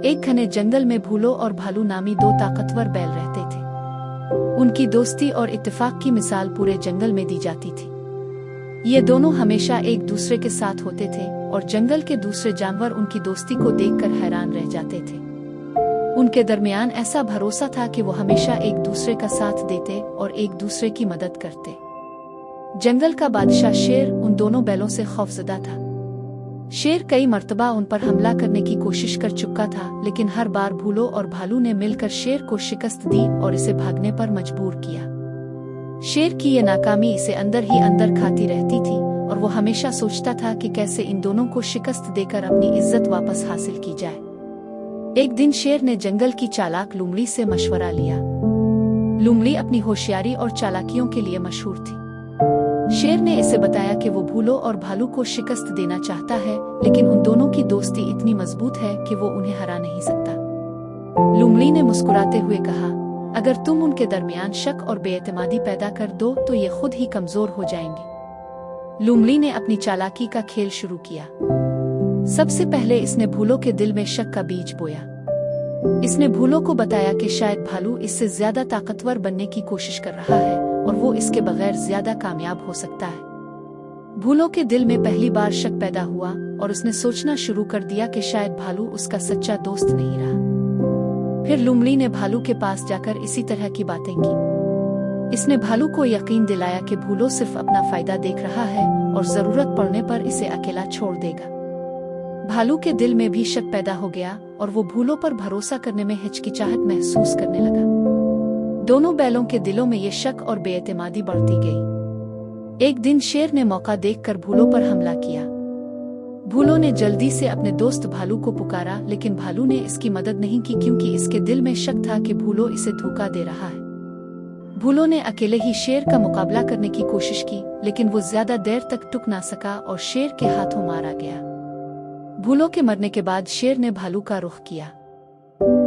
एक घने जंगल में भूलो और भालू नामी दो ताकतवर बैल रहते थे। उनकी दोस्ती और इत्तेफाक की मिसाल पूरे जंगल में दी जाती थी। ये दोनों हमेशा एक दूसरे के साथ होते थे और जंगल के दूसरे जानवर उनकी दोस्ती को देखकर हैरान रह जाते थे। उनके दरमियान ऐसा भरोसा था कि वो हमेशा एक दूसरे का साथ देते और एक दूसरे की मदद करते। जंगल का बादशाह शेर उन दोनों बैलों से खौफजदा था। शेर कई मर्तबा उन पर हमला करने की कोशिश कर चुका था, लेकिन हर बार भूलो और भालू ने मिलकर शेर को शिकस्त दी और इसे भागने पर मजबूर किया। शेर की ये नाकामी इसे अंदर ही अंदर खाती रहती थी और वो हमेशा सोचता था कि कैसे इन दोनों को शिकस्त देकर अपनी इज्जत वापस हासिल की जाए। एक दिन शेर ने जंगल की चालाक लूमड़ी से मशवरा लिया। लूमड़ी अपनी होशियारी और चालाकियों के लिए मशहूर थी। शेर ने इसे बताया कि वो भूलो और भालू को शिकस्त देना चाहता है, लेकिन उन दोनों की दोस्ती इतनी मजबूत है कि वो उन्हें हरा नहीं सकता। लूमड़ी ने मुस्कुराते हुए कहा, अगर तुम उनके दरमियान शक और बेएतमादी पैदा कर दो तो ये खुद ही कमजोर हो जाएंगे। लूमड़ी ने अपनी चालाकी का खेल शुरू किया। सबसे पहले इसने भूलो के दिल में शक का बीज बोया। इसने भूलो को बताया कि शायद भालू इससे ज्यादा ताकतवर बनने की कोशिश कर रहा है और वो इसके बगैर ज्यादा कामयाब हो सकता है। भूलो के दिल में पहली बार शक पैदा हुआ और उसने सोचना शुरू कर दिया कि शायद भालू उसका सच्चा दोस्त नहीं रहा। फिर लूमड़ी ने भालू के पास जाकर इसी तरह की बातें की। इसने भालू को यकीन दिलाया कि भूलो सिर्फ अपना फायदा देख रहा है और जरूरत पड़ने पर इसे अकेला छोड़ देगा। भालू के दिल में भी शक पैदा हो गया और वो भूलो पर भरोसा करने में हिचकिचाहट महसूस करने लगा। दोनों बैलों के दिलों में ये शक और बेएतमादी बढ़ती गई। एक दिन शेर ने मौका देखकर भूलो पर हमला किया। भूलो ने जल्दी से अपने दोस्त भालू को पुकारा, लेकिन भालू ने इसकी मदद नहीं की क्योंकि इसके दिल में शक था कि भूलो इसे धोखा दे रहा है। भूलो ने अकेले ही शेर का मुकाबला करने की कोशिश की, लेकिन वो ज्यादा देर तक टिक ना सका और शेर के हाथों मारा गया। भूलो के मरने के बाद शेर ने भालू का रुख किया।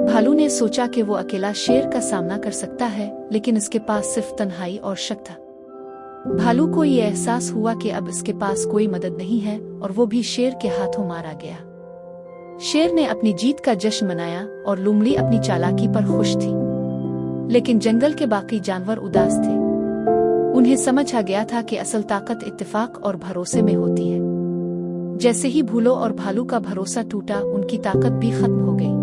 भालू ने सोचा कि वो अकेला शेर का सामना कर सकता है, लेकिन इसके पास सिर्फ तन्हाई और शक था। भालू को ये एहसास हुआ कि अब इसके पास कोई मदद नहीं है और वो भी शेर के हाथों मारा गया। शेर ने अपनी जीत का जश्न मनाया और लूमड़ी अपनी चालाकी पर खुश थी, लेकिन जंगल के बाकी जानवर उदास थे। उन्हें समझ आ गया था कि असल ताकत इत्तेफाक और भरोसे में होती है। जैसे ही भूलो और भालू का भरोसा टूटा, उनकी ताकत भी खत्म हो गई।